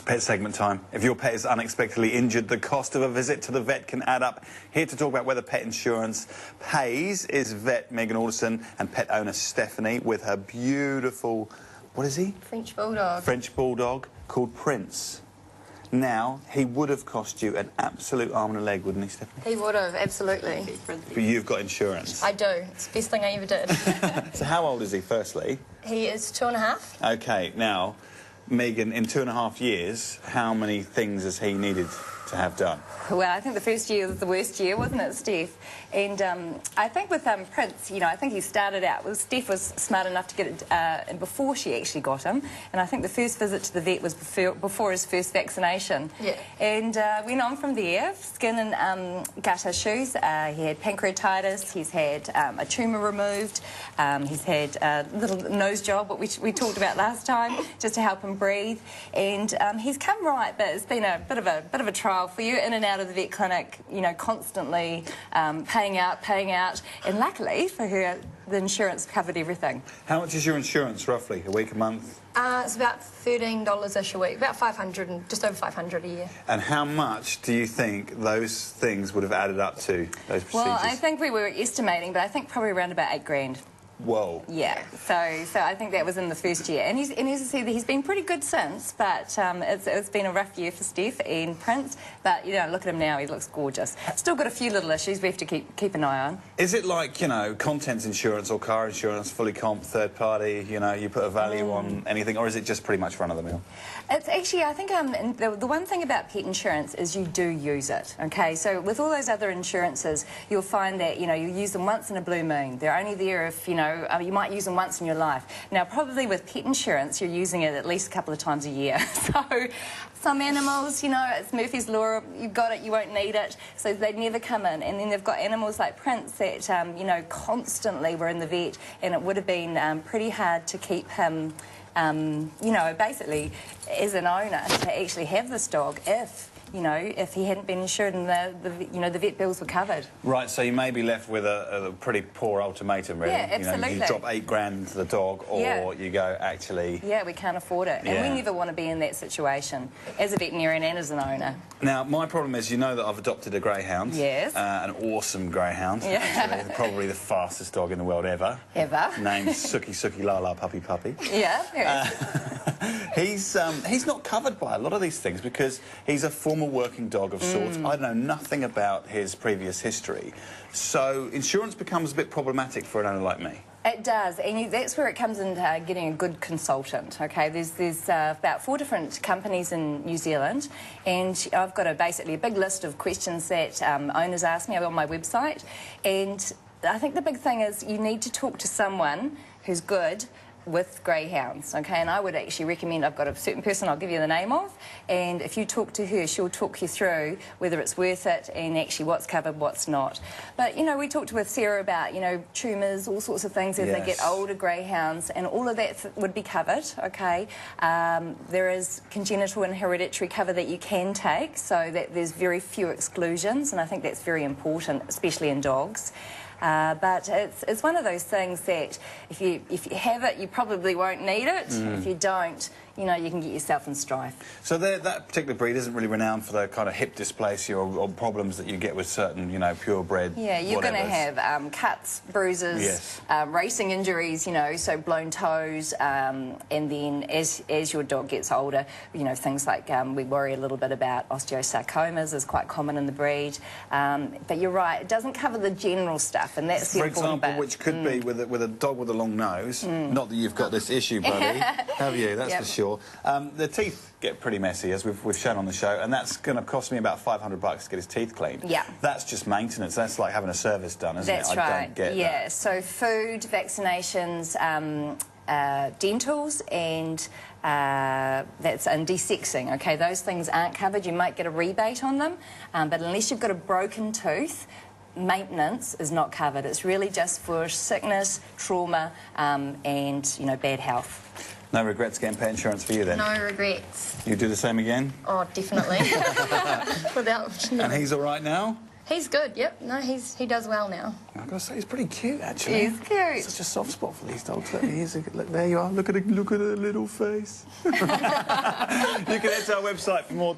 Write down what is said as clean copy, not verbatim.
Pet segment time. If your pet is unexpectedly injured, the cost of a visit to the vet can add up. Here to talk about whether pet insurance pays is vet Megan Alderson and pet owner Stephanie with her beautiful, what is he? French Bulldog. French Bulldog called Prince. Now, he would have cost you an absolute arm and a leg, wouldn't he, Stephanie? He would have, absolutely. But you've got insurance. I do. It's the best thing I ever did. So how old is he, firstly? He is 2.5. OK, now, Megan, in 2.5 years, how many things has he needed to have done? Well, I think the first year was the worst year, wasn't it, Steph? And I think with Prince, you know, I think he started out, well, Steph was smart enough to get it before she actually got him. And I think the first visit to the vet was before his first vaccination. Yeah. And went on from there, skin and gut issues. He had pancreatitis, he's had a tumour removed, he's had a little nose job, which we talked about last time, just to help him breathe. And he's come right, but it's been a bit of a trial for you, in and out of the vet clinic, you know, constantly paying out, and luckily for her, the insurance covered everything. How much is your insurance, roughly? A week, a month? It's about $13-ish a week, about 500 and just over 500 a year. And how much do you think those things would have added up to, those procedures? Well, I think we were estimating, but I think probably around about $8,000. Whoa. Yeah, so I think that was in the first year. And as I said, he's been pretty good since, but it's been a rough year for Steph and Prince. But, you know, look at him now, he looks gorgeous. Still got a few little issues we have to keep an eye on. Is it like, you know, contents insurance or car insurance, fully comp, third party, you know, you put a value on anything, or is it just pretty much run-of-the-mill? It's actually, I think the one thing about pet insurance is you do use it, OK? So with all those other insurances, you'll find that, you know, you use them once in a blue moon. They're only there if, you know, you might use them once in your life. Now, probably with pet insurance, you're using it at least a couple of times a year. So some animals, you know, it's Murphy's Law, you've got it, you won't need it, so they never come in. And then they've got animals like Prince that, you know, constantly were in the vet, and it would have been pretty hard to keep him, you know, basically, as an owner, to actually have this dog if he hadn't been insured and the vet bills were covered. Right, so you may be left with a pretty poor ultimatum, really. Yeah, absolutely. You know, you drop $8,000 into the dog, or you go, actually... Yeah, we can't afford it. And we never want to be in that situation, as a veterinarian and as an owner. Now, my problem is, you know that I've adopted a greyhound. Yes. An awesome greyhound, actually. Probably the fastest dog in the world ever. Named Suki La La Puppy Puppy. Yeah. He's not covered by a lot of these things because he's a former working dog of sorts. I know nothing about his previous history. So insurance becomes a bit problematic for an owner like me. It does, and that's where it comes into getting a good consultant, OK? There's about 4 different companies in New Zealand, and I've got basically a big list of questions that owners ask me on my website, and I think the big thing is you need to talk to someone who's good with greyhounds, OK? And I would actually recommend, I've got a certain person I'll give you the name of, and if you talk to her, she'll talk you through whether it's worth it and actually what's covered, what's not. But, you know, we talked with Sarah about, you know, tumours, all sorts of things as they get older greyhounds, and all of that would be covered, OK? There is congenital and hereditary cover that you can take, so that there's very few exclusions, and I think that's very important, especially in dogs. But it's one of those things that if you have it, you probably won't need it. If you don't, you know, you can get yourself in strife. So that particular breed isn't really renowned for the kind of hip dysplasia or problems that you get with certain, you know, purebred. Yeah, you're going to have cuts, bruises, racing injuries, you know, so blown toes, and then as your dog gets older, you know, things like we worry a little bit about osteosarcomas is quite common in the breed. But you're right, it doesn't cover the general stuff, and that's the important bit. For example, which could be with a dog with a long nose. Not that you've got this issue, buddy, have you? That's for sure. The teeth get pretty messy, as we've shown on the show, and that's going to cost me about $500 to get his teeth cleaned. Yeah. That's just maintenance. That's like having a service done, isn't it? That's right. I don't get that. So food, vaccinations, dentals, and desexing. Okay, those things aren't covered. You might get a rebate on them, but unless you've got a broken tooth, maintenance is not covered. It's really just for sickness, trauma, and, you know, bad health. No regrets getting pet insurance for you then? No regrets. You do the same again? Oh, definitely. Without... And he's all right now? He's good, yep. No, he does well now. I've got to say, he's pretty cute, actually. He's cute. Such a soft spot for these dogs. Look, there you are. Look at her little face. You can head to our website for more